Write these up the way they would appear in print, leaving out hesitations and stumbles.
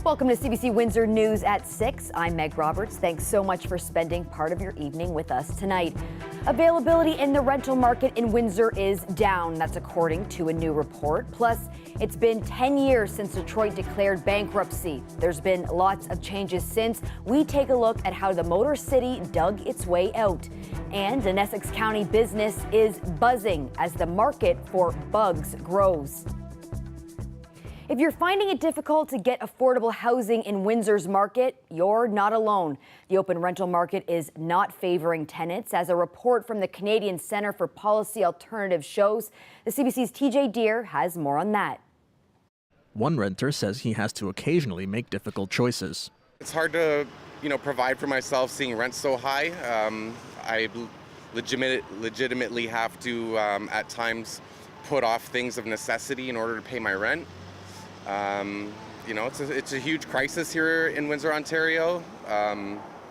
Welcome to CBC Windsor News at 6. I'm Meg Roberts. Thanks so much for spending part of your evening with us tonight. Availability in the rental market in Windsor is down. That's according to a new report. Plus, it's been 10 years since Detroit declared bankruptcy. There's been lots of changes since. We take a look at how the Motor City dug its way out. And an Essex County business is buzzing as the market for bugs grows. If you're finding it difficult to get affordable housing in Windsor's market, you're not alone. The open rental market is not favoring tenants, as a report from the Canadian Centre for Policy Alternatives shows. The CBC's TJ Deer has more on that. One renter says he has to occasionally make difficult choices. It's hard to, provide for myself seeing rent so high. I legitimately have to, at times, put off things of necessity in order to pay my rent. It's a huge crisis here in Windsor, Ontario.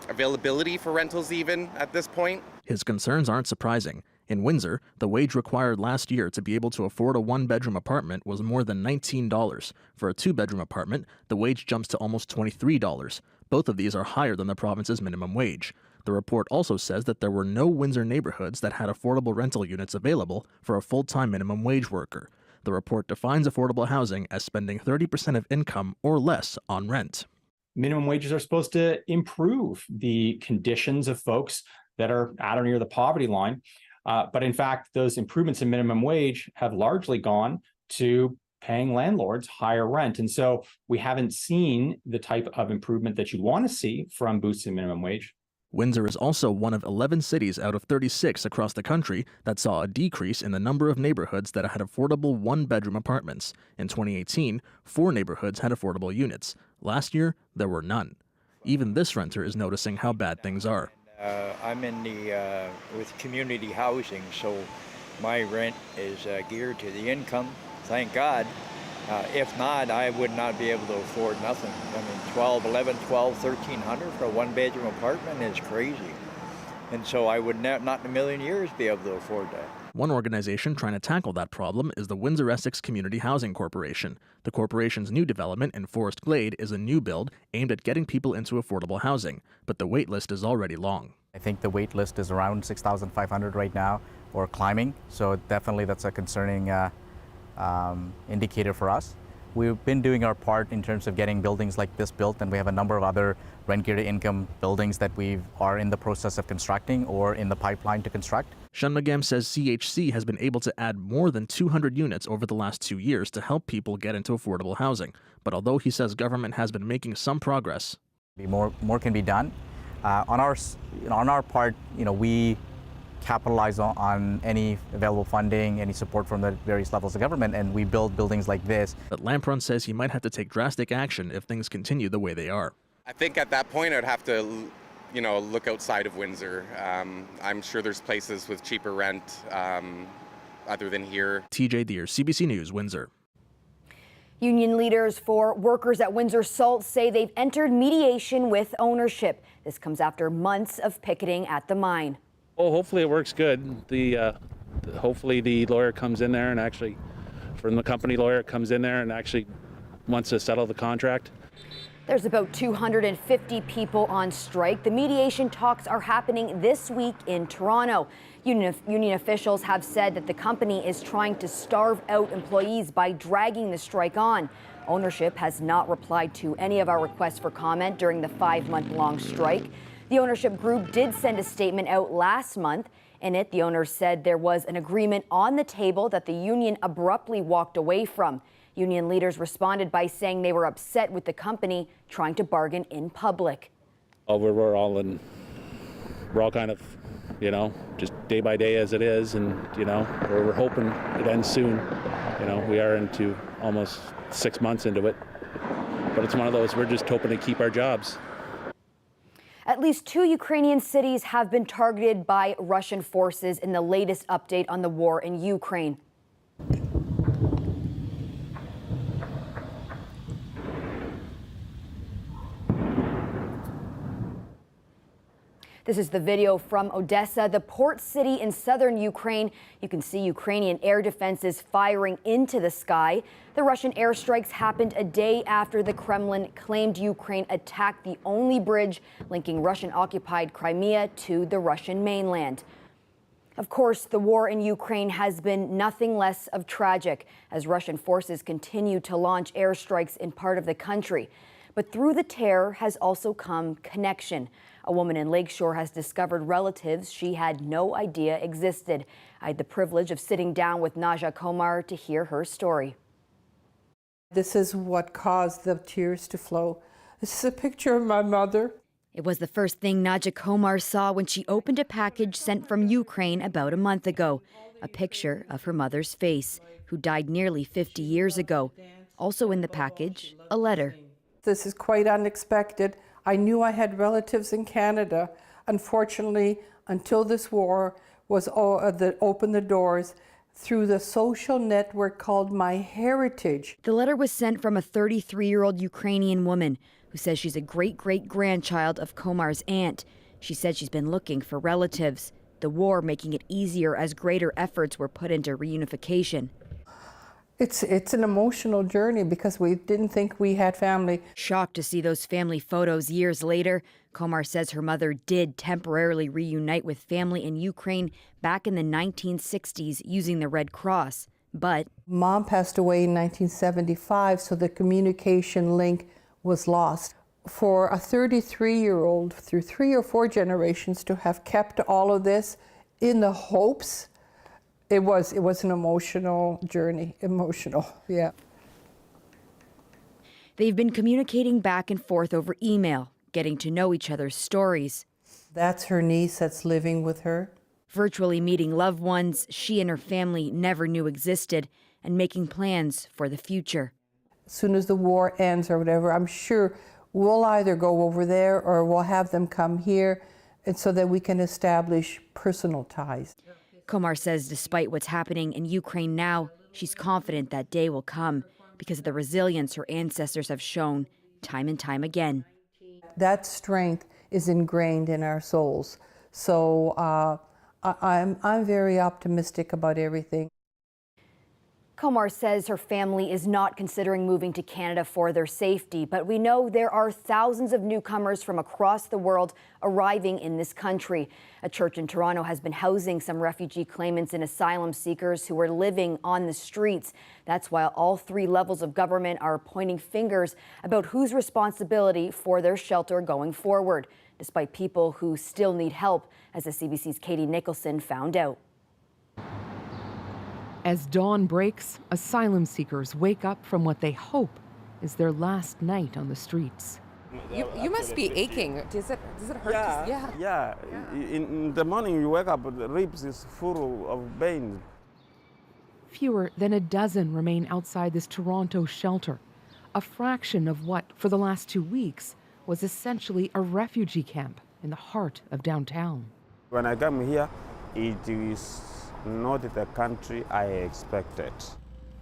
Availability for rentals even at this point. His concerns aren't surprising. In Windsor, the wage required last year to be able to afford a one-bedroom apartment was more than $19. For a two-bedroom apartment, the wage jumps to almost $23. Both of these are higher than the province's minimum wage. The report also says that there were no Windsor neighborhoods that had affordable rental units available for a full-time minimum wage worker. The report defines affordable housing as spending 30% of income or less on rent. Minimum wages are supposed to improve the conditions of folks that are at or near the poverty line. But in fact, those improvements in minimum wage have largely gone to paying landlords higher rent. And so we haven't seen the type of improvement that you'd want to see from boosting minimum wage. Windsor is also one of 11 cities out of 36 across the country that saw a decrease in the number of neighborhoods that had affordable one-bedroom apartments. In 2018, 4 neighborhoods had affordable units. Last year, there were none. Even this renter is noticing how bad things are. I'm in with community housing, so my rent is geared to the income, thank God. If not, I would not be able to afford nothing. I mean, $1,300 for a one-bedroom apartment is crazy. And so I would not in a million years be able to afford that. One organization trying to tackle that problem is the Windsor-Essex Community Housing Corporation. The corporation's new development in Forest Glade is a new build aimed at getting people into affordable housing, but the wait list is already long. I think the wait list is around 6,500 right now, or climbing, so definitely that's a concerning indicator for us. We've been doing our part in terms of getting buildings like this built, and we have a number of other rent-geared-to-income buildings that we are in the process of constructing or in the pipeline to construct. Shanmugam says CHC has been able to add more than 200 units over the last 2 years to help people get into affordable housing. But although he says government has been making some progress, more can be done. On our part, we capitalize on any available funding, any support from the various levels of government, and we build buildings like this. But Lampron says he might have to take drastic action if things continue the way they are. I think at that point I'd have to, look outside of Windsor. I'm sure there's places with cheaper rent other than here. TJ Deer, CBC News, Windsor. Union leaders for workers at Windsor Salt say they've entered mediation with ownership. This comes after months of picketing at the mine. Oh, hopefully it works good. Hopefully the lawyer comes in there and actually, from the company lawyer, comes in there and actually wants to settle the contract. There's about 250 people on strike. The mediation talks are happening this week in Toronto. Union officials have said that the company is trying to starve out employees by dragging the strike on. Ownership has not replied to any of our requests for comment during the 5-month-long strike. The ownership group did send a statement out last month. In it, the owners said there was an agreement on the table that the union abruptly walked away from. Union leaders responded by saying they were upset with the company trying to bargain in public. We're all kind of, just day by day as it is, and, we're hoping it ends soon. We are into almost 6 months into it, but it's one of those, we're just hoping to keep our jobs. At least 2 Ukrainian cities have been targeted by Russian forces in the latest update on the war in Ukraine. This is the video from Odessa, the port city in southern Ukraine. You can see Ukrainian air defenses firing into the sky. The Russian airstrikes happened a day after the Kremlin claimed Ukraine attacked the only bridge linking Russian-occupied Crimea to the Russian mainland. Of course, the war in Ukraine has been nothing less of tragic as Russian forces continue to launch airstrikes in part of the country. But through the terror has also come connection. A woman in Lakeshore has discovered relatives she had no idea existed. I had the privilege of sitting down with Naja Komar to hear her story. This is what caused the tears to flow. This is a picture of my mother. It was the first thing Naja Komar saw when she opened a package sent from Ukraine about a month ago. A picture of her mother's face, who died nearly 50 years ago. Also in the package, a letter. This is quite unexpected. I knew I had relatives in Canada. Unfortunately, until this war was that opened the doors through the social network called My Heritage. The letter was sent from a 33-year-old Ukrainian woman who says she's a great-great-grandchild of Komar's aunt. She said she's been looking for relatives, the war making it easier as greater efforts were put into reunification. It's an emotional journey because we didn't think we had family. Shocked to see those family photos years later, Komar says her mother did temporarily reunite with family in Ukraine back in the 1960s using the Red Cross, but Mom passed away in 1975, so the communication link was lost. For a 33-year-old through 3 or 4 generations to have kept all of this in the hopes, it was an emotional journey, yeah. They've been communicating back and forth over email, getting to know each other's stories. That's her niece that's living with her. Virtually meeting loved ones she and her family never knew existed and making plans for the future. As soon as the war ends or whatever, I'm sure we'll either go over there or we'll have them come here, and so that we can establish personal ties. Komar says despite what's happening in Ukraine now, she's confident that day will come because of the resilience her ancestors have shown time and time again. That strength is ingrained in our souls. So I'm very optimistic about everything. Komar says her family is not considering moving to Canada for their safety, but we know there are thousands of newcomers from across the world arriving in this country. A church in Toronto has been housing some refugee claimants and asylum seekers who are living on the streets. That's why all 3 levels of government are pointing fingers about whose responsibility for their shelter going forward, despite people who still need help, as the CBC's Katie Nicholson found out. As dawn breaks, asylum seekers wake up from what they hope is their last night on the streets. You must be aching. Does it hurt? Yeah. In the morning you wake up, the ribs is full of veins. Fewer than a dozen remain outside this Toronto shelter, a fraction of what, for the last 2 weeks, was essentially a refugee camp in the heart of downtown. When I come here, it is not the country I expected.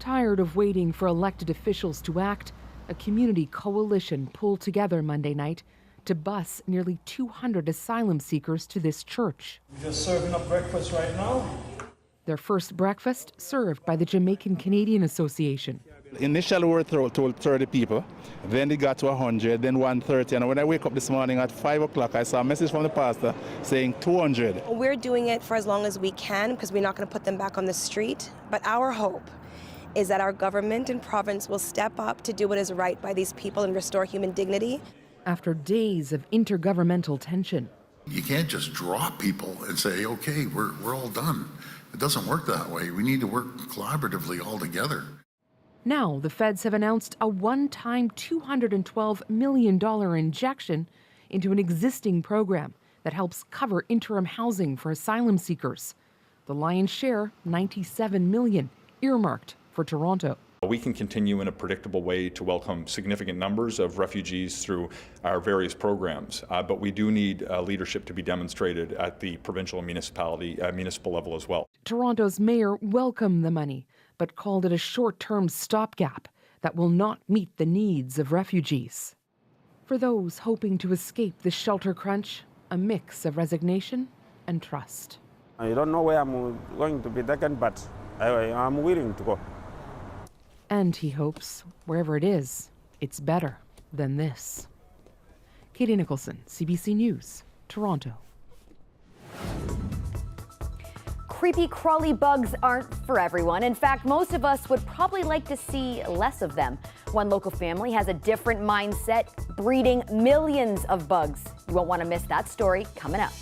Tired of waiting for elected officials to act, a community coalition pulled together Monday night to bus nearly 200 asylum seekers to this church. We're just serving up breakfast right now. Their first breakfast served by the Jamaican Canadian Association. Initially we were told 30 people, then it got to 100, then 130, and when I wake up this morning at 5 o'clock, I saw a message from the pastor saying 200. We're doing it for as long as we can because we're not going to put them back on the street, but our hope is that our government and province will step up to do what is right by these people and restore human dignity. After days of intergovernmental tension. You can't just drop people and say, okay, we're all done. It doesn't work that way. We need to work collaboratively all together. Now, the feds have announced a one-time $212 million injection into an existing program that helps cover interim housing for asylum seekers. The lion's share, $97 million, earmarked for Toronto. We can continue in a predictable way to welcome significant numbers of refugees through our various programs, but we do need leadership to be demonstrated at the provincial and municipal level as well. Toronto's mayor welcomed the money, but called it a short-term stopgap that will not meet the needs of refugees. For those hoping to escape the shelter crunch, a mix of resignation and trust. I don't know where I'm going to be taken, but I'm willing to go. And he hopes, wherever it is, it's better than this. Katie Nicholson, CBC News, Toronto. Creepy crawly bugs aren't for everyone. In fact, most of us would probably like to see less of them. One local family has a different mindset, breeding millions of bugs. You won't want to miss that story coming up.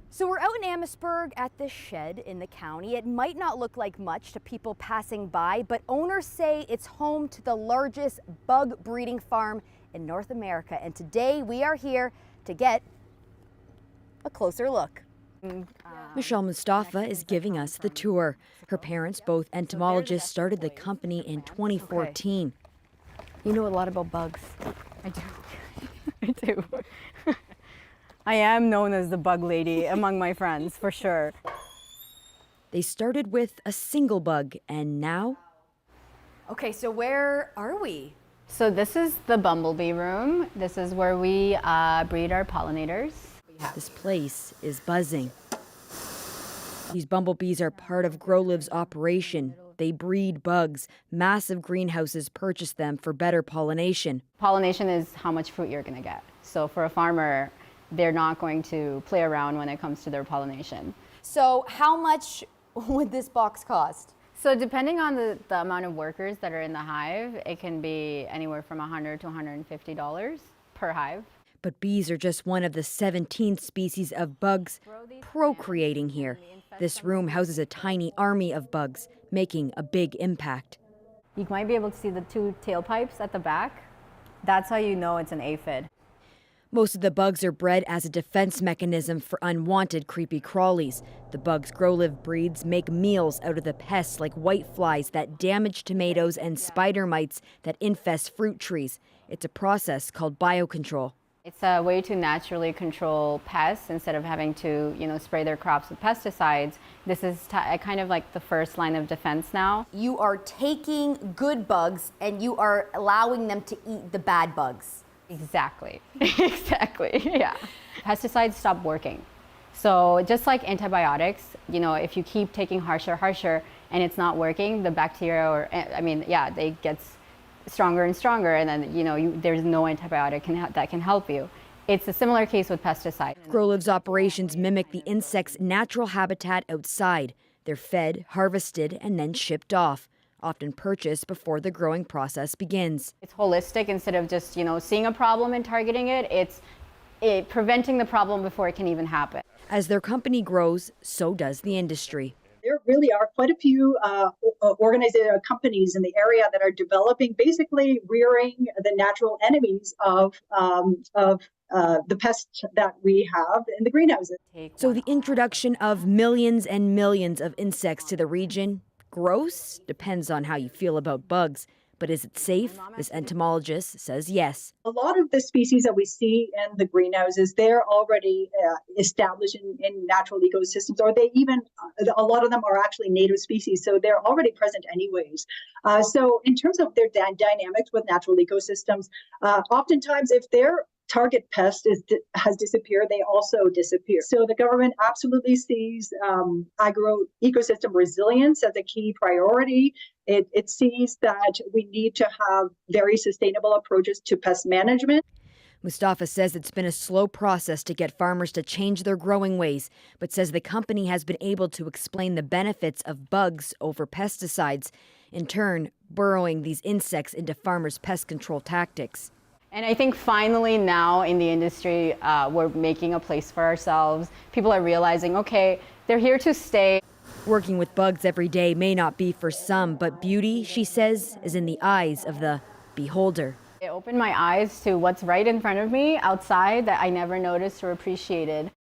So we're out in Amherstburg at this shed in the county. It might not look like much to people passing by, but owners say it's home to the largest bug breeding farm in North America. And today we are here to get a closer look. Michelle Mustafa is giving us the tour. Her parents, both entomologists, started the company in 2014. You know a lot about bugs. I do. I do. I am known as the bug lady among my friends, for sure. They started with a single bug, and now? Okay, so where are we? So this is the bumblebee room. This is where we breed our pollinators. This place is buzzing. These bumblebees are part of GrowLive's operation, They breed bugs. Massive greenhouses purchase them for better pollination. Pollination is how much fruit you're going to get. So for a farmer, they're not going to play around when it comes to their pollination. So how much would this box cost? So depending on the amount of workers that are in the hive, it can be anywhere from $100 to $150 per hive. But bees are just one of the 17 species of bugs procreating here. This room houses a tiny army of bugs, making a big impact. You might be able to see the 2 tailpipes at the back. That's how you know it's an aphid. Most of the bugs are bred as a defense mechanism for unwanted creepy crawlies. The bugs' grow-live breeds make meals out of the pests like whiteflies that damage tomatoes and spider mites that infest fruit trees. It's a process called biocontrol. It's a way to naturally control pests instead of having to, spray their crops with pesticides. This is kind of like the first line of defense now. You are taking good bugs and you are allowing them to eat the bad bugs. Exactly. Exactly. Yeah. Pesticides stop working. So just like antibiotics, if you keep taking harsher, and it's not working, the bacteria they get stronger and stronger, and then there's no antibiotic that can help you. It's a similar case with pesticides. Growlive's operations mimic the insect's natural habitat outside. They're fed, harvested, and then shipped off, often purchased before the growing process begins. It's holistic. Instead of just seeing a problem and targeting it, it's preventing the problem before it can even happen. As their company grows, so does the industry. There really are quite a few companies in the area that are developing, basically rearing the natural enemies of the pests that we have in the greenhouses. So the introduction of millions and millions of insects to the region, gross? Depends on how you feel about bugs. But is it safe? This entomologist says yes. A lot of the species that we see in the greenhouses, they're already established in natural ecosystems, or a lot of them are actually native species, so they're already present anyways. So in terms of their dynamics with natural ecosystems, oftentimes if their target pest has disappeared, they also disappear. So the government absolutely sees agro-ecosystem resilience as a key priority. It sees that we need to have very sustainable approaches to pest management. Mustafa says it's been a slow process to get farmers to change their growing ways, but says the company has been able to explain the benefits of bugs over pesticides, in turn burrowing these insects into farmers' pest control tactics. And I think finally now in the industry, we're making a place for ourselves. People are realizing, okay, they're here to stay. Working with bugs every day may not be for some, but beauty, she says, is in the eyes of the beholder. It opened my eyes to what's right in front of me outside that I never noticed or appreciated.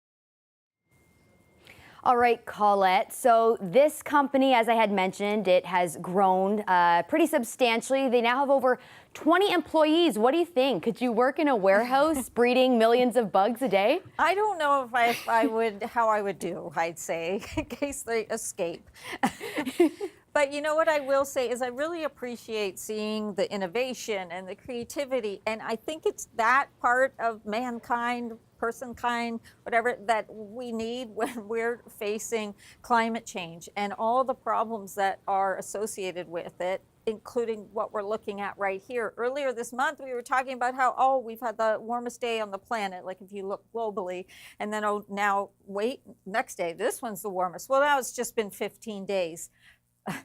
All right, Colette. So this company, as I had mentioned, it has grown pretty substantially. They now have over 20 employees. What do you think? Could you work in a warehouse breeding millions of bugs a day? I don't know if I would, how I would do, I'd say, in case they escape. But you know what I will say is I really appreciate seeing the innovation and the creativity. And I think it's that part of mankind, personkind, whatever, that we need when we're facing climate change and all the problems that are associated with it, including what we're looking at right here. Earlier this month, we were talking about how, we've had the warmest day on the planet, like if you look globally, and then, now wait, next day, this one's the warmest. Well, now it's just been 15 days.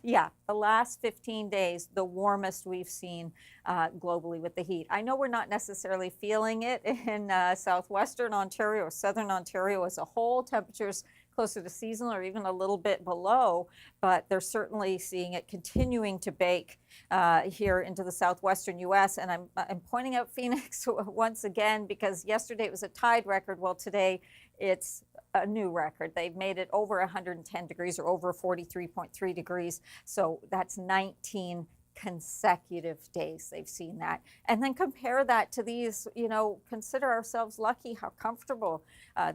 Yeah, the last 15 days, the warmest we've seen globally with the heat. I know we're not necessarily feeling it in southwestern Ontario or southern Ontario as a whole. Temperatures closer to seasonal or even a little bit below, but they're certainly seeing it continuing to bake here into the southwestern U.S. And I'm pointing out Phoenix once again because yesterday it was a tide record. Well, today it's a new record. They've made it over 110 degrees or over 43.3 degrees. So that's 19 consecutive days they've seen that. And then compare that to these, consider ourselves lucky how comfortable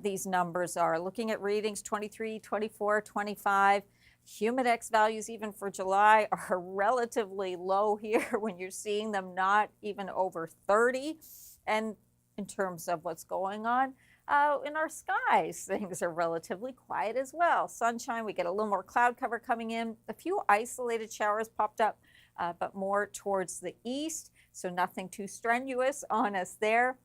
these numbers are. Looking at readings 23, 24, 25. Humidex values even for July are relatively low here when you're seeing them not even over 30. And in terms of what's going on. In our skies, things are relatively quiet as well. Sunshine, we get a little more cloud cover coming in. A few isolated showers popped up, but more towards the east, so nothing too strenuous on us there.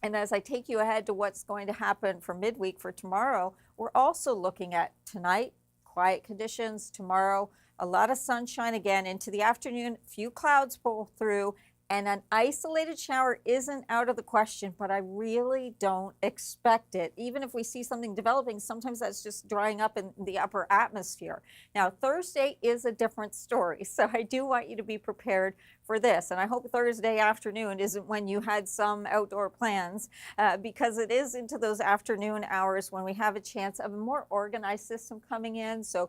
And as I take you ahead to what's going to happen for midweek for tomorrow, we're also looking at tonight, quiet conditions. Tomorrow, a lot of sunshine again into the afternoon, few clouds pull through, and an isolated shower isn't out of the question, but I really don't expect it. Even if we see something developing, sometimes that's just drying up in the upper atmosphere. Now, Thursday is a different story, so I do want you to be prepared for this. And I hope Thursday afternoon isn't when you had some outdoor plans, because it is into those afternoon hours when we have a chance of a more organized system coming in. So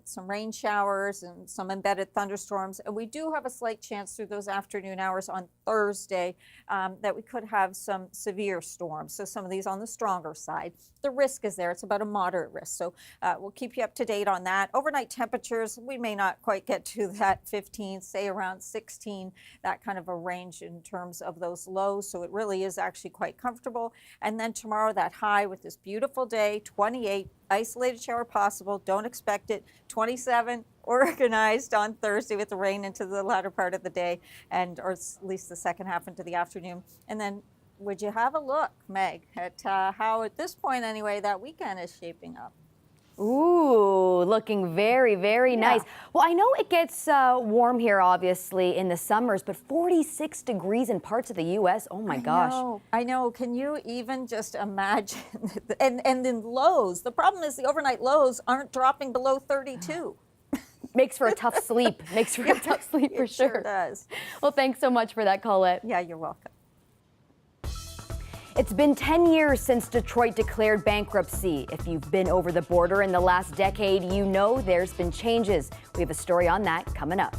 some rain showers and some embedded thunderstorms. And we do have a slight chance through those afternoon hours on Thursday that we could have some severe storms. So some of these on the stronger side. The risk is there. It's about a moderate risk. So we'll keep you up to date on that. Overnight temperatures, we may not quite get to that 15, say around 16. That kind of a range in terms of those lows. So it really is actually quite comfortable. And then tomorrow, that high with this beautiful day, 28, isolated shower possible. Don't expect it. 27, organized on Thursday with the rain into the latter part of the day, and or at least the second half into the afternoon. And then would you have a look, Meg, at how at this point anyway, that weekend is shaping up? Ooh, looking very, very nice. Well, I know it gets warm here, obviously, in the summers, but 46 degrees in parts of the U.S. Oh, my gosh. I know. Can you even just imagine? And then lows. The problem is the overnight lows aren't dropping below 32. Makes for a tough sleep. Makes for a tough sleep for sure. It does. Well, thanks so much for that, Colette. Yeah, you're welcome. It's been 10 years since Detroit declared bankruptcy. If you've been over the border in the last decade, you know there's been changes. We have a story on that coming up.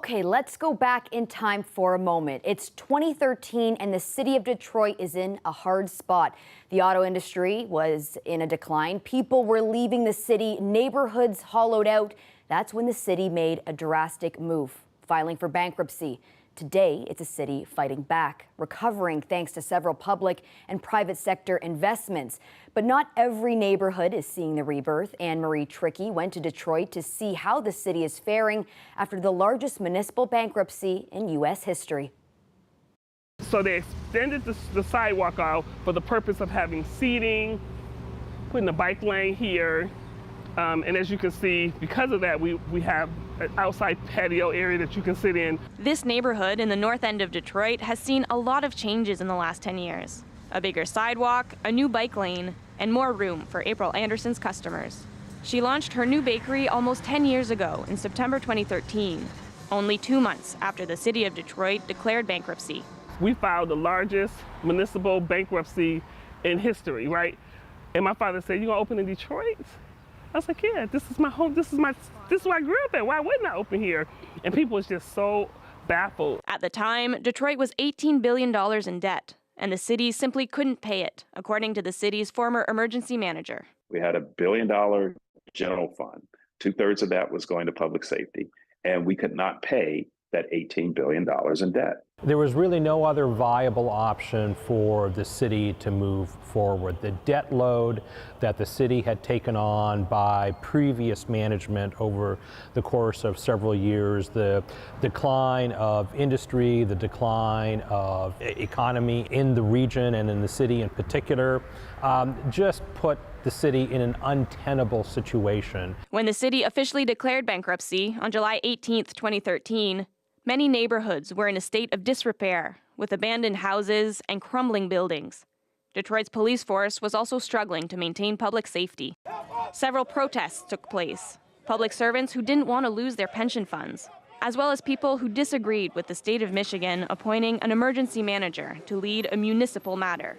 Okay, let's go back in time for a moment. It's 2013 and the city of Detroit is in a hard spot. The auto industry was in a decline. People were leaving the city, neighborhoods hollowed out. That's when the city made a drastic move, filing for bankruptcy. Today, it's a city fighting back, recovering thanks to several public and private sector investments. But not every neighborhood is seeing the rebirth. Anne-Marie Trickey went to Detroit to see how the city is faring after the largest municipal bankruptcy in U.S. history. So they extended the sidewalk out for the purpose of having seating, putting a bike lane here. And as you can see, because of that, we have an outside patio area that you can sit in. This neighborhood in the north end of Detroit has seen a lot of changes in the last 10 years. A bigger sidewalk, a new bike lane, and more room for April Anderson's customers. She launched her new bakery almost 10 years ago in September 2013, only 2 months after the city of Detroit declared bankruptcy. We filed the largest municipal bankruptcy in history, right? And my father said, "You gonna open in Detroit?" I was like, "Yeah, this is my home. This is where I grew up at. Why wouldn't I open here?" And people was just so baffled. At the time, Detroit was $18 billion in debt, and the city simply couldn't pay it, according to the city's former emergency manager. We had $1 billion general fund. 2/3 of that was going to public safety, and we could not pay that $18 billion in debt. There was really no other viable option for the city to move forward. The debt load that the city had taken on by previous management over the course of several years, the decline of industry, the decline of economy in the region and in the city in particular, just put the city in an untenable situation. When the city officially declared bankruptcy on July 18th, 2013, many neighborhoods were in a state of disrepair, with abandoned houses and crumbling buildings. Detroit's police force was also struggling to maintain public safety. Several protests took place. Public servants who didn't want to lose their pension funds, as well as people who disagreed with the state of Michigan appointing an emergency manager to lead a municipal matter.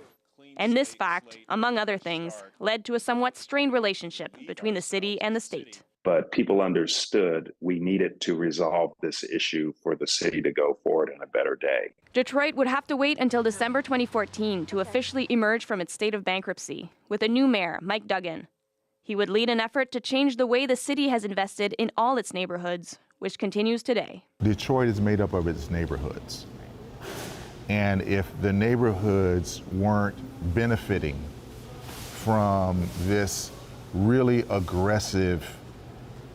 And this fact, among other things, led to a somewhat strained relationship between the city and the state. But people understood we needed to resolve this issue for the city to go forward in a better day. Detroit would have to wait until December 2014 to officially emerge from its state of bankruptcy, with a new mayor, Mike Duggan. He would lead an effort to change the way the city has invested in all its neighborhoods, which continues today. Detroit is made up of its neighborhoods. And if the neighborhoods weren't benefiting from this really aggressive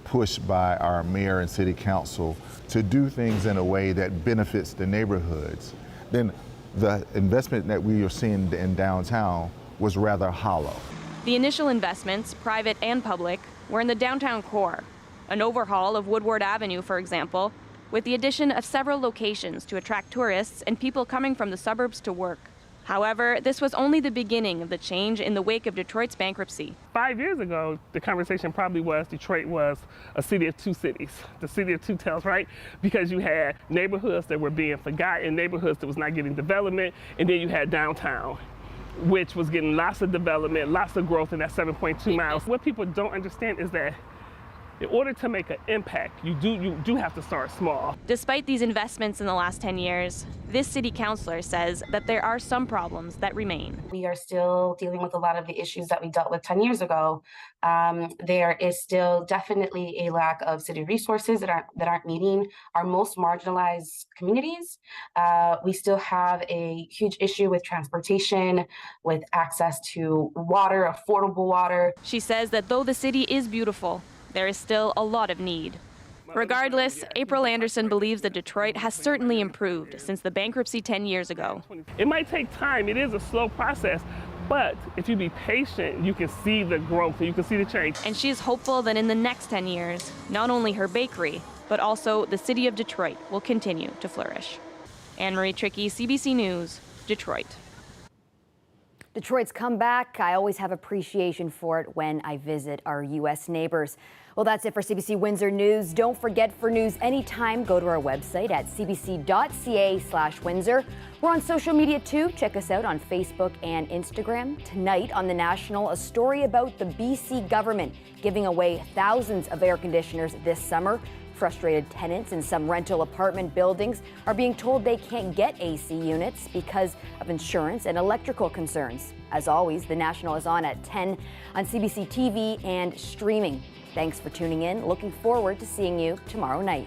push by our mayor and city council to do things in a way that benefits the neighborhoods, then the investment that we are seeing in downtown was rather hollow. The initial investments, private and public, were in the downtown core. An overhaul of Woodward Avenue, for example, with the addition of several locations to attract tourists and people coming from the suburbs to work. However, this was only the beginning of the change in the wake of Detroit's bankruptcy. 5 years ago, the conversation probably was Detroit was a city of two cities, the city of two towns, right? Because you had neighborhoods that were being forgotten, neighborhoods that was not getting development, and then you had downtown, which was getting lots of development, lots of growth in that 7.2 miles. What people don't understand is that in order to make an impact, you do have to start small. Despite these investments in the last 10 years, this city councilor says that there are some problems that remain. We are still dealing with a lot of the issues that we dealt with 10 years ago. There is still definitely a lack of city resources that aren't meeting our most marginalized communities. We still have a huge issue with transportation, with access to water, affordable water. She says that though the city is beautiful, there is still a lot of need. Regardless, April Anderson believes that Detroit has certainly improved since the bankruptcy 10 years ago. It might take time, it is a slow process, but if you be patient, you can see the growth, you can see the change. And she is hopeful that in the next 10 years, not only her bakery, but also the city of Detroit will continue to flourish. Anne-Marie Trickey, CBC News, Detroit. Detroit's comeback, I always have appreciation for it when I visit our U.S. neighbors. Well, that's it for CBC Windsor News. Don't forget, for news anytime, go to our website at cbc.ca/Windsor. We're on social media too. Check us out on Facebook and Instagram. Tonight on The National, a story about the BC government giving away thousands of air conditioners this summer Frustrated tenants in some rental apartment buildings are being told they can't get AC units because of insurance and electrical concerns. As always, The National is on at 10 on CBC TV and streaming. Thanks for tuning in. Looking forward to seeing you tomorrow night.